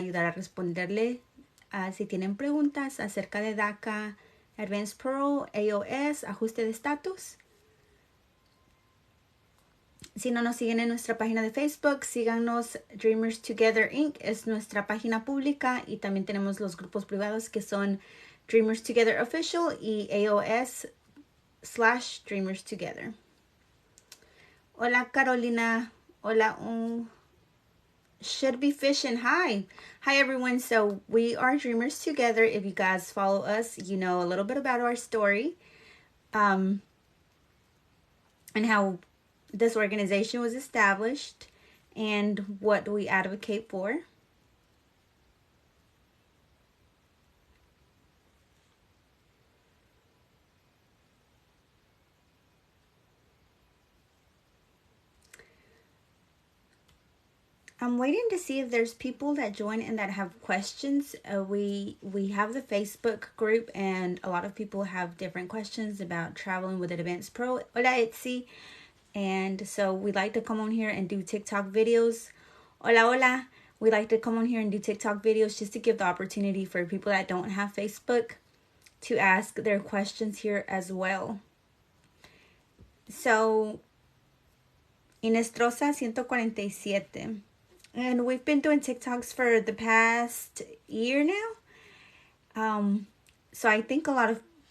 ayudar a responderle si tienen preguntas acerca de DACA, Advanced Parole, AOS, ajuste de estatus. Si no nos siguen en nuestra página de Facebook, síganos. Dreamers2gether Inc. es nuestra página pública y también tenemos los grupos privados que son Dreamers2gether Official y AOS/Dreamers2gether. Hola Carolina. Hola. Should be fishing. Hi everyone. So we are Dreamers2gether. If you guys follow us, you know a little bit about our story, and how this organization was established and what we advocate for. I'm waiting to see if there's people that join and that have questions. We have the Facebook group, and a lot of people have different questions about traveling with Advanced Pro. Hola, Etsy. And so we like to come on here and do TikTok videos. Hola. We like to come on here and do TikTok videos just to give the opportunity for people that don't have Facebook to ask their questions here as well. So, Inestrosa 147. And we've been doing TikToks for the past year now. So I think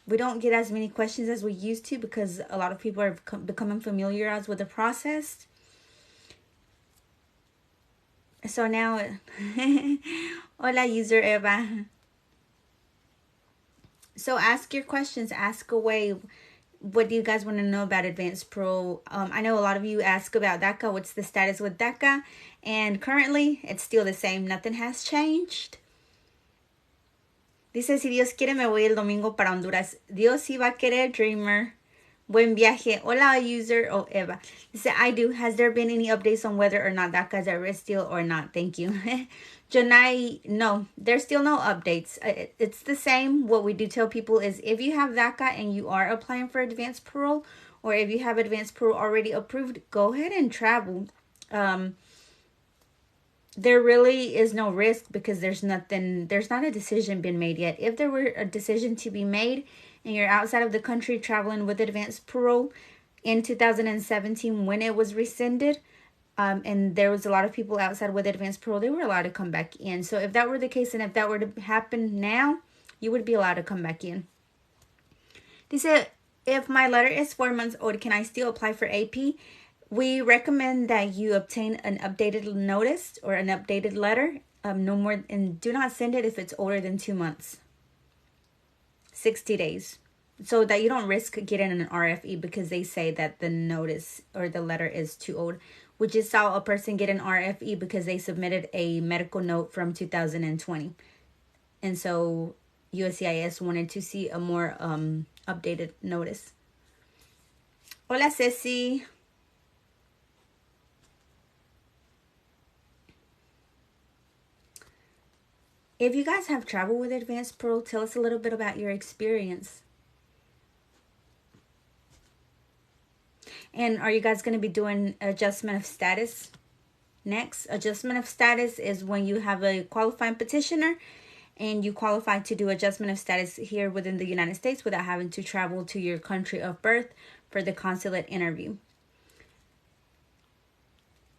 we don't get as many questions as we used to because a lot of people are becoming familiarized with the process. So now, hola user Eva. So ask your questions, ask away. What do you guys want to know about Advanced Pro? I know a lot of you ask about DACA. What's the status with DACA? And currently, it's still the same. Nothing has changed. Dice, si Dios quiere, me voy el domingo para Honduras. Dios sí va a querer, Dreamer. Buen viaje. Hola, user. Oh, Eva. Dice, I do. Has there been any updates on whether or not DACA is at risk still or not? Thank you. Janai, no. There's still no updates. It's the same. What we do tell people is if you have DACA and you are applying for advanced parole, or if you have advanced parole already approved, go ahead and travel. There really is no risk because there's not a decision been made yet. If there were a decision to be made and you're outside of the country traveling with advanced parole in 2017 when it was rescinded, and there was a lot of people outside with advanced parole, they were allowed to come back in. So if that were the case and if that were to happen now, you would be allowed to come back in. Dice, if my letter is 4 months old, can I still apply for AP? We recommend that you obtain an updated notice or an updated letter. No more, and do not send it if it's older than 2 months. 60 days. So that you don't risk getting an RFE because they say that the notice or the letter is too old. We just saw a person get an RFE because they submitted a medical note from 2020. And so USCIS wanted to see a more updated notice. Hola, Ceci. If you guys have traveled with advanced parole, tell us a little bit about your experience. And are you guys going to be doing adjustment of status next? Adjustment of status is when you have a qualifying petitioner and you qualify to do adjustment of status here within the United States without having to travel to your country of birth for the consulate interview.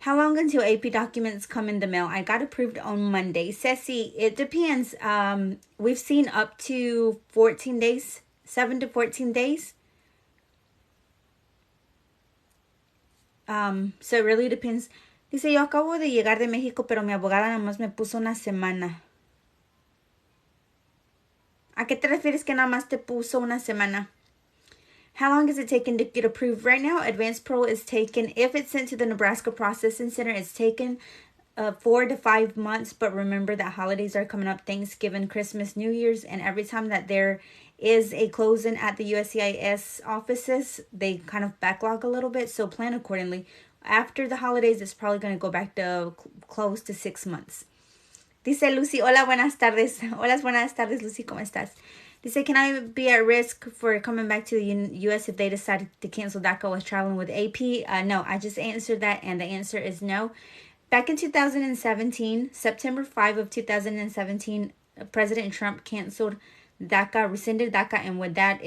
How long until AP documents come in the mail? I got approved on Monday. Ceci, it depends. We've seen up to 14 days, 7 to 14 days. So it really depends. Dice, yo acabo de llegar de México, pero mi abogada nada más me puso una semana. ¿A qué te refieres que nada más te puso una semana? How long is it taking to get approved? Right now, advanced parole is taken, if it's sent to the Nebraska Processing Center, it's taken 4 to 5 months. But remember that holidays are coming up, Thanksgiving, Christmas, New Year's, and every time that there is a closing at the USCIS offices, they kind of backlog a little bit. So plan accordingly. After the holidays, it's probably going to go back to close to 6 months. Dice Lucy, hola, buenas tardes. Hola, buenas tardes, Lucy, ¿cómo estás? Dice, can I be at risk for coming back to the U.S. if they decide to cancel DACA while traveling with AP? No, I just answered that, and the answer is no. Back in 2017, September 5 of 2017, President Trump canceled DACA, rescinded DACA, and with that,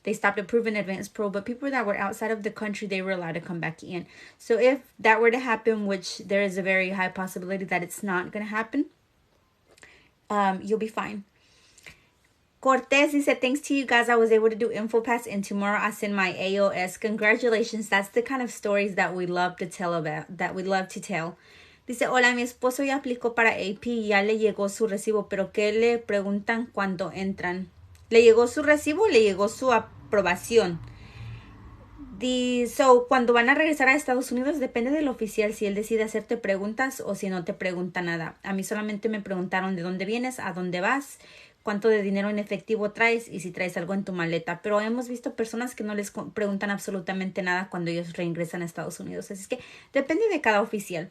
they stopped approving advanced parole. But people that were outside of the country, they were allowed to come back in. So if that were to happen, which there is a very high possibility that it's not going to happen, you'll be fine. Cortez, he said, thanks to you guys, I was able to do InfoPass, and tomorrow I send my AOS. Congratulations. That's the kind of stories that we love to tell about, that we love to tell. Dice, hola, mi esposo ya aplicó para AP y ya le llegó su recibo, pero ¿qué le preguntan cuando entran? ¿Le llegó su recibo o le llegó su aprobación? So, cuando van a regresar a Estados Unidos, depende del oficial si él decide hacerte preguntas o si no te pregunta nada. A mí solamente me preguntaron de dónde vienes, a dónde vas, cuánto de dinero en efectivo traes y si traes algo en tu maleta. Pero hemos visto personas que no les preguntan absolutamente nada cuando ellos reingresan a Estados Unidos. Así es que depende de cada oficial.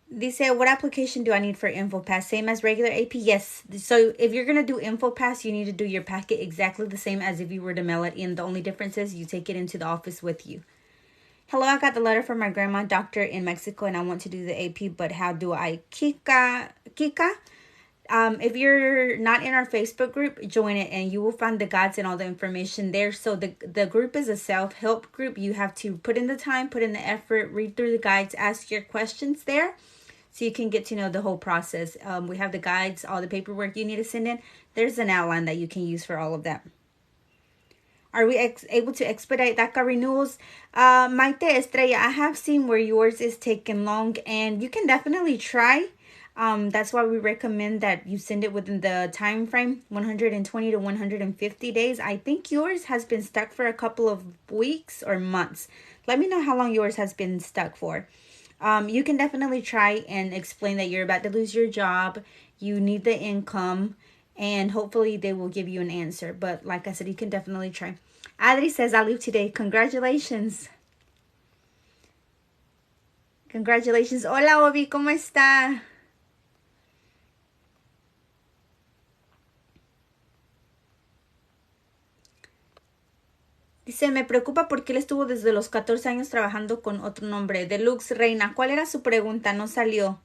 Dice, what application do I need for InfoPass? Same as regular AP? Yes. So if you're going to do InfoPass, you need to do your packet exactly the same as if you were to mail it in. The only difference is you take it into the office with you. Hello, I got the letter from my grandma doctor in Mexico and I want to do the AP, but how do I? Kika? If you're not in our Facebook group, join it and you will find the guides and all the information there. So the group is a self-help group. You have to put in the time, put in the effort, read through the guides, ask your questions there so you can get to know the whole process. We have the guides, all the paperwork you need to send in. There's an outline that you can use for all of that. Are we able to expedite DACA renewals? Maite Estrella, I have seen where yours is taking long and you can definitely try. That's why we recommend that you send it within the time frame, 120 to 150 days. I think yours has been stuck for a couple of weeks or months. Let me know how long yours has been stuck for. You can definitely try and explain that you're about to lose your job, you need the income, and hopefully they will give you an answer. But like I said, you can definitely try. Adri says, I'll leave today. Congratulations. Congratulations. Hola, Obi, ¿cómo está? Dice, me preocupa porque él estuvo desde los 14 años trabajando con otro nombre. Deluxe Reina. ¿Cuál era su pregunta? No salió.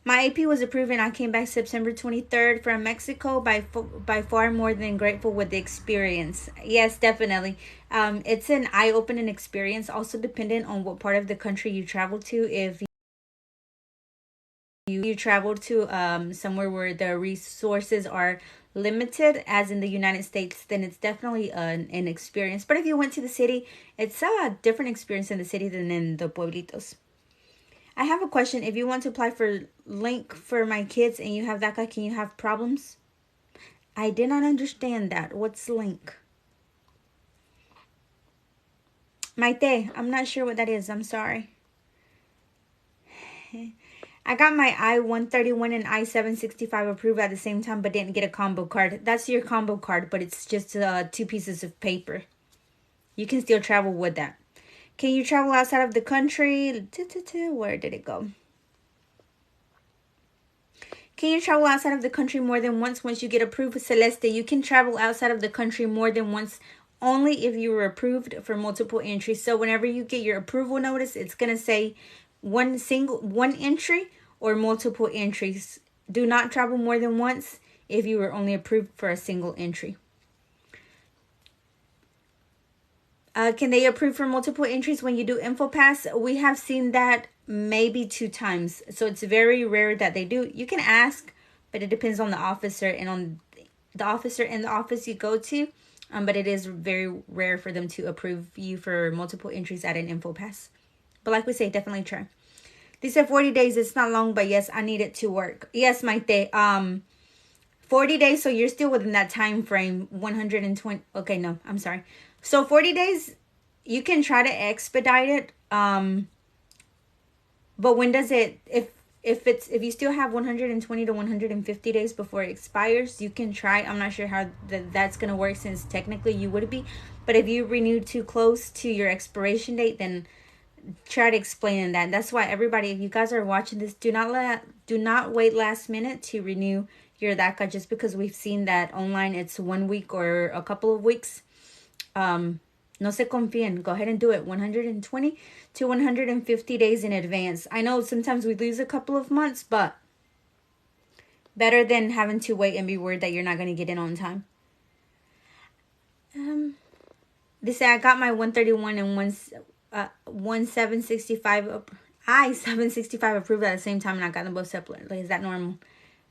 My AP was approved and I came back September 23rd from Mexico. By far more than grateful with the experience. Yes, definitely. It's an eye-opening experience. Also dependent on what part of the country you travel to. If you travel to somewhere where the resources are limited, as in the United States, then it's definitely an experience. But if you went to the city, it's a different experience in the city than in the pueblitos. I have a question. If you want to apply for link for my kids and you have DACA, can you have problems? I did not understand that. What's link? Maite, I'm not sure what that is. I'm sorry. I got my I-131 and I-765 approved at the same time, but didn't get a combo card. That's your combo card, but it's just 2 pieces of paper. You can still travel with that. Can you travel outside of the country? Where did it go? Can you travel outside of the country more than once you get approved? Celeste, you can travel outside of the country more than once only if you were approved for multiple entries. So whenever you get your approval notice, it's going to say one entry or multiple entries. Do not travel more than once if you were only approved for a single entry. Can they approve for multiple entries when you do InfoPass? We have seen that maybe 2 times. So it's very rare that they do. You can ask, but it depends on the officer and on the officer in the office you go to. But it is very rare for them to approve you for multiple entries at an InfoPass. But like we say, definitely try. They said 40 days. It's not long, but yes, I need it to work. Yes, Maite. 40 days, so you're still within that time frame. 120. Okay, no, I'm sorry. So 40 days, you can try to expedite it. But when does it, if you still have 120 to 150 days before it expires, you can try. I'm not sure how that's going to work since technically you would be. But if you renew too close to your expiration date, then try to explain that. That's why everybody, if you guys are watching this, do not wait last minute to renew your DACA just because we've seen that online it's 1 week or a couple of weeks. No se confíen. Go ahead and do it 120 to 150 days in advance. I know sometimes we lose a couple of months, but better than having to wait and be worried that you're not going to get in on time. They say I got my 131 and 1765 I-765 approved at the same time, and I got them both separately. Is that normal?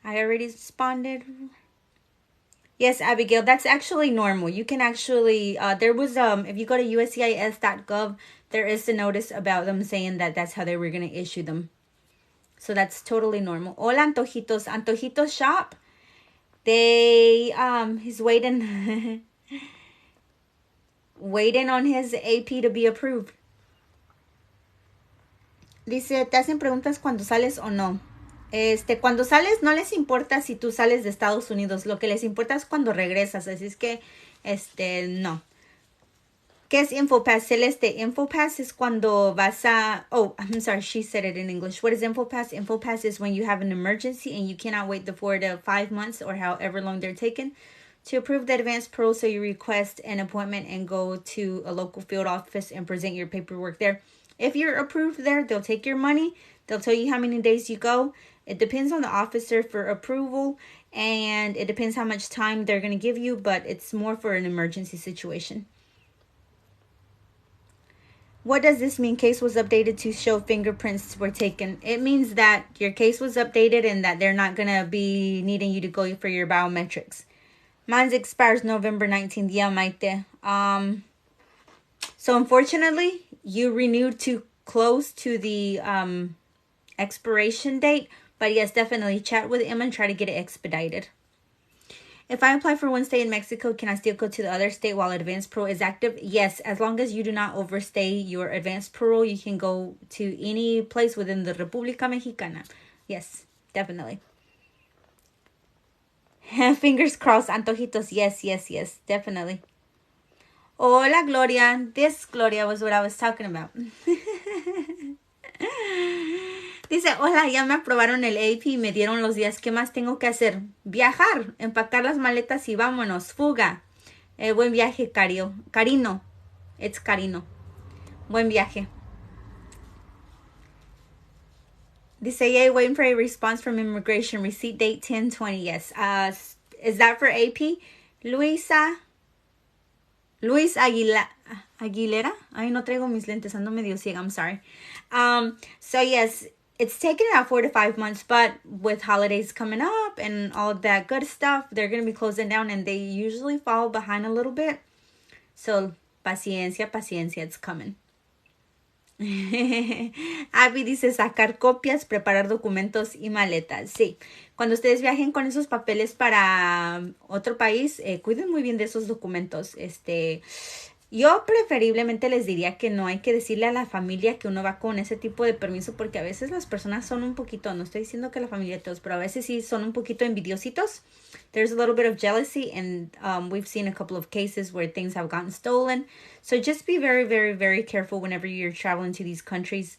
I already responded. Yes, Abigail, that's actually normal. You can actually, there was, if you go to USCIS.gov, there is a notice about them saying that that's how they were going to issue them. So that's totally normal. Hola, Antojitos. Antojitos shop. He's waiting, waiting on his AP to be approved. Dice, ¿te hacen preguntas cuando sales o no? Cuando sales no les importa si tú sales de Estados Unidos. Lo que les importa es cuando regresas. Así es que, no. ¿Qué es InfoPass, Celeste? InfoPass is cuando vas a... Oh, I'm sorry, she said it in English. What is InfoPass? InfoPass is when you have an emergency and you cannot wait the 4 to 5 months or however long they're taken to approve the advance parole. So you request an appointment and go to a local field office and present your paperwork there. If you're approved there, they'll take your money. They'll tell you how many days you go. It depends on the officer for approval, and it depends how much time they're going to give you, but it's more for an emergency situation. What does this mean? Case was updated to show fingerprints were taken. It means that your case was updated and that they're not going to be needing you to go for your biometrics. Mine expires November 19th. Yeah, Maite. So unfortunately, you renewed too close to the expiration date. But yes, definitely chat with Emma and try to get it expedited. If I apply for one state in Mexico, can I still go to the other state while advance parole is active? Yes, as long as you do not overstay your advance parole, you can go to any place within the República Mexicana. Yes, definitely. Fingers crossed, Antojitos. Yes, yes, yes, definitely. Hola, Gloria. This, Gloria, was what I was talking about. Dice, hola, ya me aprobaron el AP y me dieron los días. ¿Qué más tengo que hacer? Viajar, empacar las maletas y vámonos. Fuga. Buen viaje, Carino. It's Carino. Buen viaje. Dice, yay, waiting for a response from immigration. Receipt date 10/20. Yes. Is that for AP? Luis Aguilera. Ay, no traigo mis lentes. Ando medio ciega. I'm sorry. So yes, it's taken about 4 to 5 months, but with holidays coming up and all that good stuff, they're going to be closing down, and they usually fall behind a little bit. So, paciencia, it's coming. Abby dice, sacar copias, preparar documentos y maletas. Sí, cuando ustedes viajen con esos papeles para otro país, cuiden muy bien de esos documentos. Yo preferiblemente les diría que no hay que decirle a la familia que uno va con ese tipo de permiso, porque a veces las personas son un poquito, no estoy diciendo que la familia de todos, pero a veces sí son un poquito envidiositos. There's a little bit of jealousy, and we've seen a couple of cases where things have gotten stolen. So just be very, very, very careful whenever you're traveling to these countries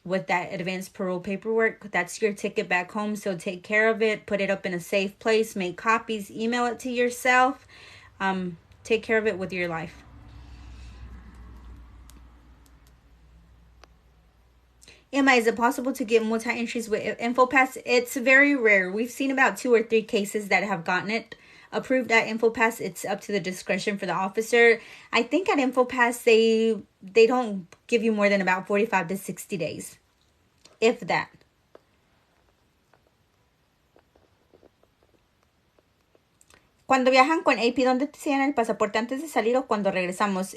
with that advance parole paperwork. That's your ticket back home, so take care of it. Put it up in a safe place. Make copies. Email it to yourself. Take care of it with your life. Emma, is it possible to get multi-entries with InfoPass? It's very rare. We've seen about 2 or 3 cases that have gotten it approved at InfoPass. It's up to the discretion for the officer. I think at InfoPass, they don't give you more than about 45 to 60 days, if that. Cuando viajan con AP, ¿dónde te sellan el pasaporte? ¿Antes de salir o cuando regresamos?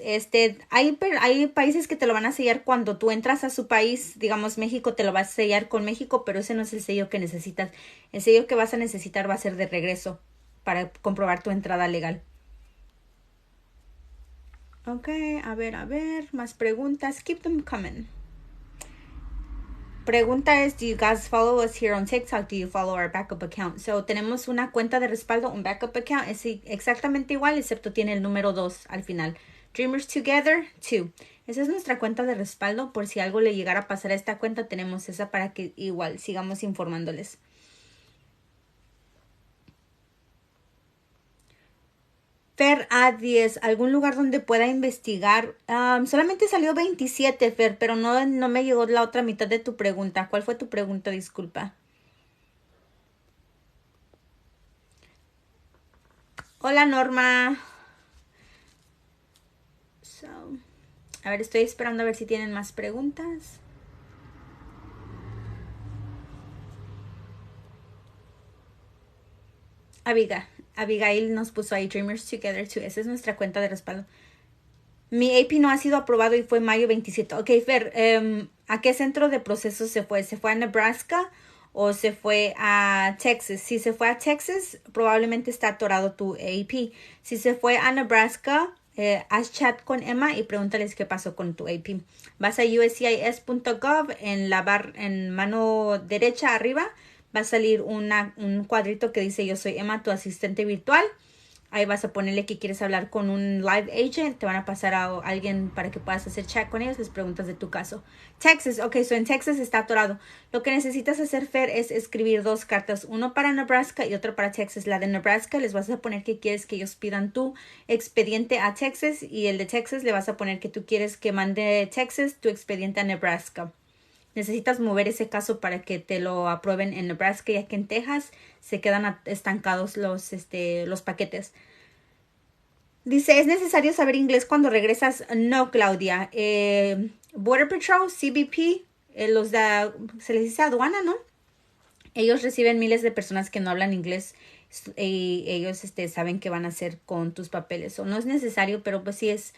Hay países que te lo van a sellar cuando tú entras a su país. Digamos, México te lo va a sellar con México, pero ese no es el sello que necesitas. El sello que vas a necesitar va a ser de regreso para comprobar tu entrada legal. Ok, a ver, más preguntas. Keep them coming. Pregunta es, do you guys follow us here on TikTok? Do you follow our backup account? So, tenemos una cuenta de respaldo, un backup account. Es exactamente igual, excepto tiene el número 2 al final. Dreamers2gether 2. Esa es nuestra cuenta de respaldo. Por si algo le llegara a pasar a esta cuenta, tenemos esa para que igual sigamos informándoles. Fer, A10, ¿algún lugar donde pueda investigar? Solamente salió 27, Fer, pero no me llegó la otra mitad de tu pregunta. ¿Cuál fue tu pregunta? Disculpa. Hola, Norma. So, a ver, estoy esperando a ver si tienen más preguntas. Abigail nos puso ahí Dreamers2gether 2. Esa es nuestra cuenta de respaldo. Mi AP no ha sido aprobado y fue mayo 27. Ok, Fer, ¿a qué centro de proceso se fue? ¿Se fue a Nebraska o se fue a Texas? Si se fue a Texas, probablemente está atorado tu AP. Si se fue a Nebraska, haz chat con Emma y pregúntales qué pasó con tu AP. Vas a uscis.gov, en mano derecha arriba va a salir un cuadrito que dice yo soy Emma, tu asistente virtual. Ahí vas a ponerle que quieres hablar con un live agent. Te van a pasar a alguien para que puedas hacer chat con ellos. Les preguntas de tu caso. Texas. Ok, so en Texas está atorado. Lo que necesitas hacer, Fer, es escribir 2 cartas. Uno para Nebraska y otro para Texas. La de Nebraska les vas a poner que quieres que ellos pidan tu expediente a Texas. Y el de Texas le vas a poner que tú quieres que mande Texas tu expediente a Nebraska. Necesitas mover ese caso para que te lo aprueben en Nebraska, ya que en Texas se quedan estancados los paquetes. Dice, ¿es necesario saber inglés cuando regresas? No, Claudia. Border Patrol, CBP, se les dice aduana, ¿no? Ellos reciben miles de personas que no hablan inglés y ellos saben qué van a hacer con tus papeles. O no es necesario, pero pues sí es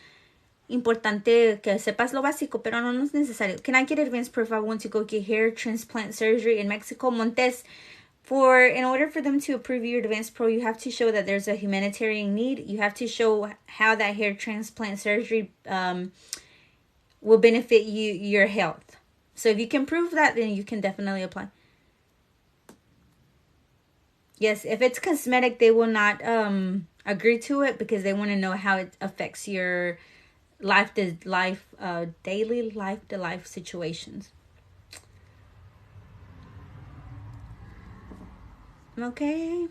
importante que sepas lo básico, pero no es necesario. Can I get advance proof I want to go get hair transplant surgery in Mexico? Montes, in order for them to approve your advance pro, you have to show that there's a humanitarian need. You have to show how that hair transplant surgery will benefit your health. So if you can prove that, then you can definitely apply. Yes, if it's cosmetic, they will not agree to it because they want to know how it affects your daily life situations. Okay.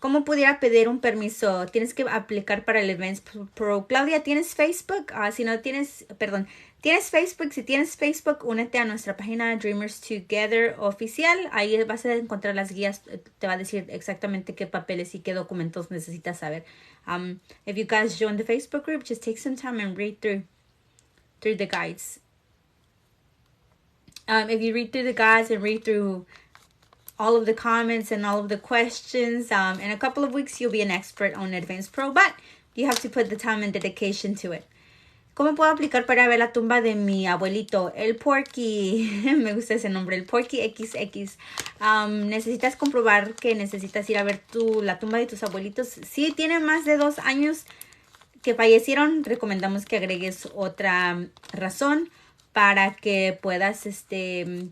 ¿Cómo pudiera pedir un permiso? Tienes que aplicar para el Advance Pro. Claudia, ¿tienes Facebook? Si no tienes, perdón, ¿tienes Facebook? Si tienes Facebook, únete a nuestra página Dreamers2gether oficial. Ahí vas a encontrar las guías. Te va a decir exactamente qué papeles y qué documentos necesitas saber. If you guys join the Facebook group, just take some time and read through the guides. If you read through the guides and read through all of the comments and all of the questions, in a couple of weeks you'll be an expert on Advanced Pro, but you have to put the time and dedication to it. ¿Cómo puedo aplicar para ver la tumba de mi abuelito? El Porky. Me gusta ese nombre, el Porky XX. Necesitas comprobar que necesitas ir a ver la tumba de tus abuelitos. Si tienen más de 2 años que fallecieron, recomendamos que agregues otra razón para que puedas,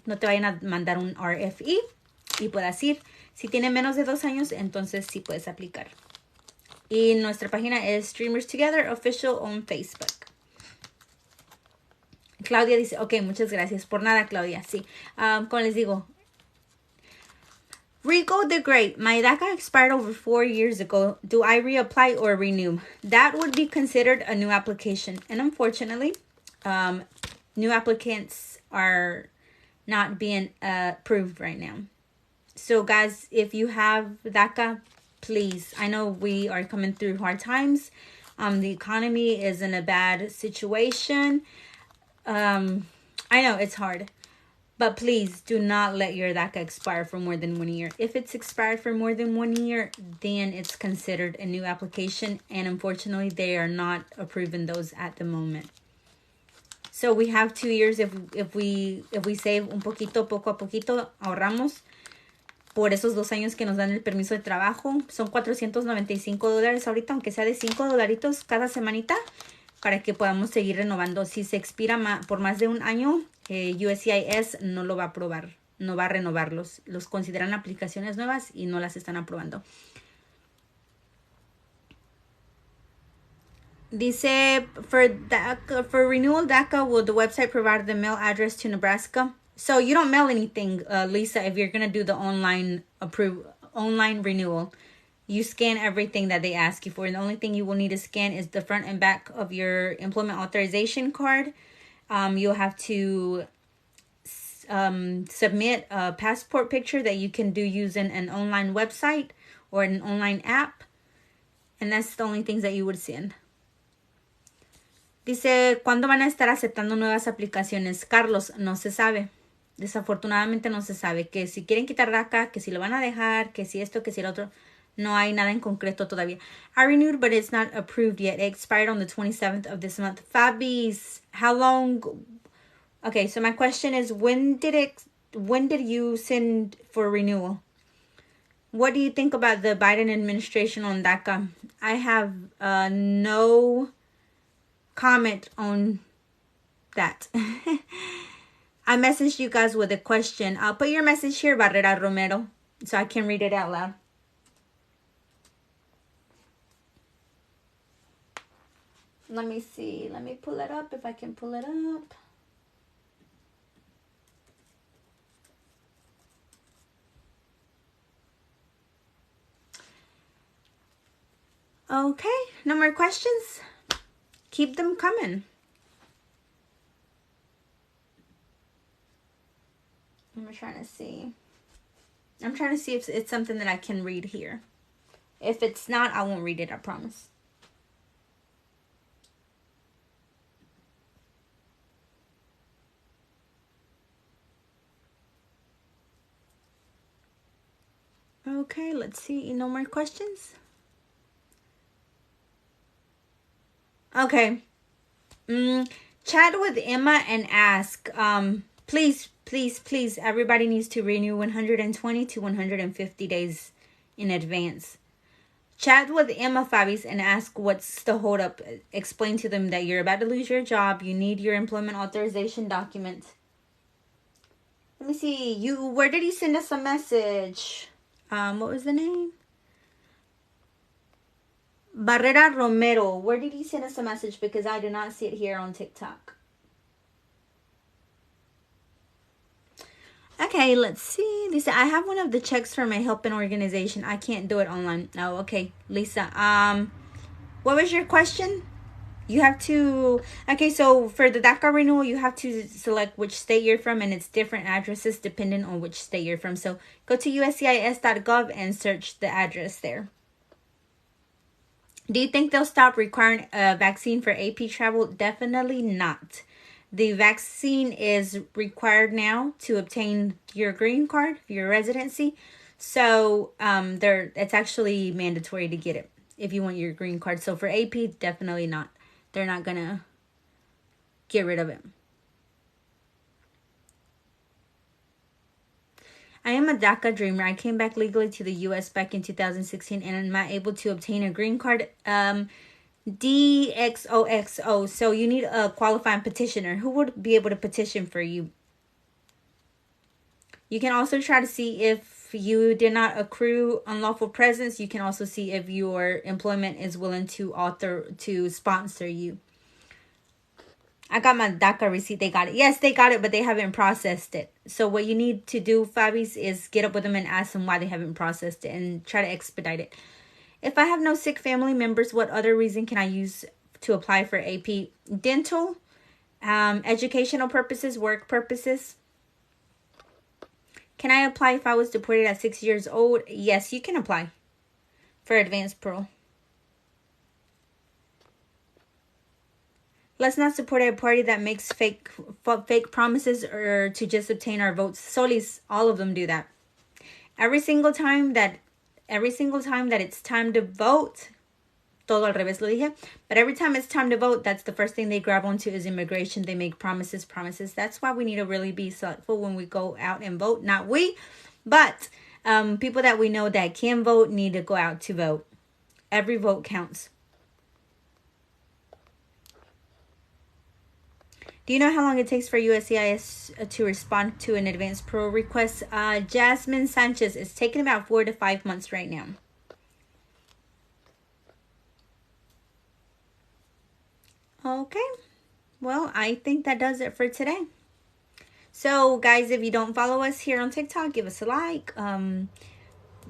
no te vayan a mandar un RFE y puedas ir. Si tiene menos de 2 años, entonces sí puedes aplicar. Y nuestra página es Dreamers2gether Official on Facebook. Claudia dice, ok, muchas gracias. Por nada, Claudia, sí. Como les digo, Rico the Great, my DACA expired over 4 years ago. Do I reapply or renew? That would be considered a new application. And unfortunately, new applicants are not being approved right now. So guys, if you have DACA, please, I know we are coming through hard times. The economy is in a bad situation. I know it's hard, but please do not let your DACA expire for more than 1 year. If it's expired for more than 1 year, then it's considered a new application, and unfortunately they are not approving those at the moment. So we have 2 years. If we save un poquito, poco a poquito, ahorramos por esos 2 años que nos dan el permiso de trabajo. Son $495 ahorita, aunque sea de $5 cada semanita, para que podamos seguir renovando. Si se expira por más de 1 año, USCIS no lo va a aprobar, no va a renovarlos. Los consideran aplicaciones nuevas y no las están aprobando. Dice, for renewal DACA, will the website provide the mail address to Nebraska? So you don't mail anything, Lisa, if you're going to do the online online renewal. You scan everything that they ask you for, and the only thing you will need to scan is the front and back of your employment authorization card. You'll have to submit a passport picture that you can do using an online website or an online app, and that's the only things that you would send. Dice, ¿cuándo van a estar aceptando nuevas aplicaciones? Carlos, no se sabe. Desafortunadamente no se sabe. Que si quieren quitar DACA, que si lo van a dejar, que si esto, que si el otro. No hay nada en concreto todavía. I renewed, but it's not approved yet. It expired on the 27th of this month. Fabis, how long? Okay, so my question is, when did you send for renewal? What do you think about the Biden administration on DACA? I have no comment on that. I messaged you guys with a question. I'll put your message here, Barrera Romero, so I can read it out loud. Let me see. Let me pull it up if I can pull it up. Okay, no more questions? Keep them coming. I'm trying to see. I'm trying to see if it's something that I can read here. If it's not, I won't read it, I promise. Okay, let's see. No more questions? Okay. Chat with Emma and ask. Please, everybody needs to renew 120 to 150 days in advance. Chat with Emma, Fabis, and ask what's the holdup. Explain to them that you're about to lose your job. You need your employment authorization document. Let me see. Where did he send us a message? What was the name? Barrera Romero. Where did he send us a message? Because I do not see it here on TikTok. Okay, let's see. Lisa, I have one of the checks for my helping organization. I can't do it online. Oh, okay. Lisa, what was your question? You have to, okay, so for the DACA renewal, you have to select which state you're from, and it's different addresses depending on which state you're from. So go to uscis.gov and search the address there. Do you think they'll stop requiring a vaccine for AP travel? Definitely not. The vaccine is required now to obtain your green card, your residency. So it's actually mandatory to get it if you want your green card. So for AP, definitely not. They're not going to get rid of it. I am a DACA dreamer. I came back legally to the U.S. back in 2016 and am not able to obtain a green card. DXOXO. So you need a qualifying petitioner. Who would be able to petition for you? You can also try to see if you did not accrue unlawful presence. You can also see if your employment is willing to sponsor you. I got my DACA receipt. They got it. Yes, they got it, but they haven't processed it. So what you need to do, Fabis, is get up with them and ask them why they haven't processed it and try to expedite it. If I have no sick family members, what other reason can I use to apply for AP? Dental, educational purposes, work purposes. Can I apply if I was deported at 6 years old? Yes, you can apply for advanced parole. Let's not support a party that makes fake promises or to just obtain our votes. Solis, all of them do that. Every single time that it's time to vote, todo al revés lo dije, but every time it's time to vote, that's the first thing they grab onto is immigration. They make promises. That's why we need to really be thoughtful when we go out and vote. Not we, but people that we know that can vote need to go out to vote. Every vote counts. Do you know how long it takes for USCIS to respond to an advance parole request? Jasmine Sanchez, it's taking about 4 to 5 months right now. Okay. Well, I think that does it for today. So, guys, if you don't follow us here on TikTok, give us a like.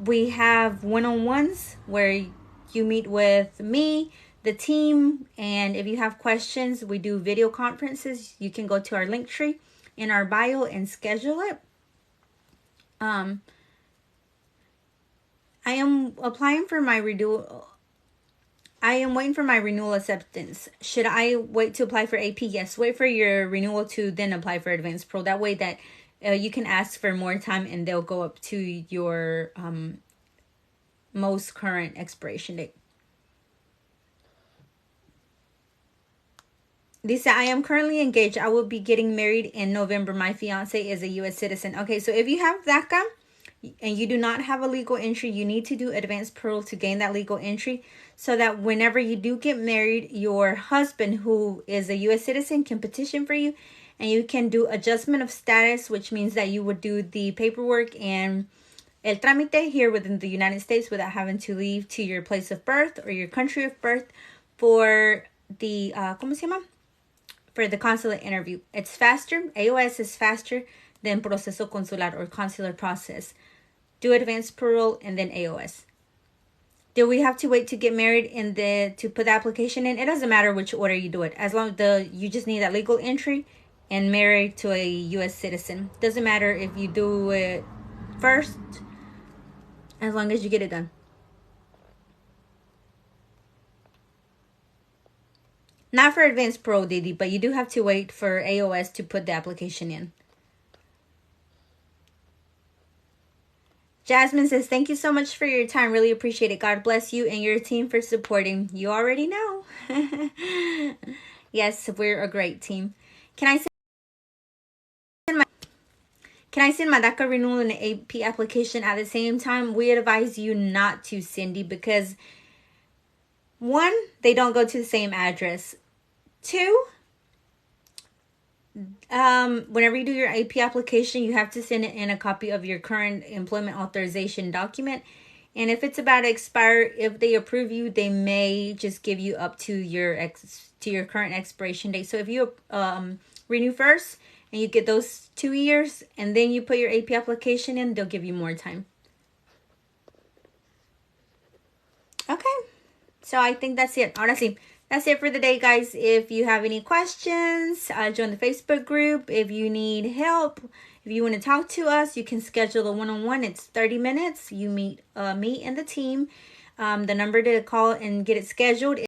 We have one-on-ones where you meet with me, the team, and if you have questions, we do video conferences. You can go to our link tree in our bio and schedule it. I am applying for my renewal. I am waiting for my renewal acceptance. Should I wait to apply for AP? Yes, wait for your renewal to then apply for advanced pro. That way that you can ask for more time and they'll go up to your most current expiration date. Lisa, I am currently engaged. I will be getting married in November. My fiance is a U.S. citizen. Okay, so if you have DACA and you do not have a legal entry, you need to do advanced parole to gain that legal entry so that whenever you do get married, your husband, who is a U.S. citizen, can petition for you and you can do adjustment of status, which means that you would do the paperwork and el trámite here within the United States without having to leave to your place of birth or your country of birth for the, ¿cómo se llama? For the consulate interview. It's faster. AOS is faster than proceso consular or consular process. Do advanced parole and then AOS. Do we have to wait to get married and to put the application in? It doesn't matter which order you do it. As long as you just need that legal entry and married to a U.S. citizen. Doesn't matter if you do it first, as long as you get it done. Not for advanced parole, Didi, but you do have to wait for AOS to put the application in. Jasmine says, thank you so much for your time. Really appreciate it. God bless you and your team for supporting. You already know. Yes, we're a great team. Can I send my DACA renewal and AP application at the same time? We advise you not to, Cindy, because one, they don't go to the same address. Two, whenever you do your AP application, you have to send in a copy of your current employment authorization document. And if it's about to expire, if they approve you, they may just give you up to your current expiration date. So if you renew first and you get those 2 years and then you put your AP application in, they'll give you more time. Okay. So I think that's it. Honestly, that's it for the day, guys. If you have any questions, join the Facebook group. If you need help, if you want to talk to us, you can schedule a one-on-one. It's 30 minutes. You meet me and the team. The number to call and get it scheduled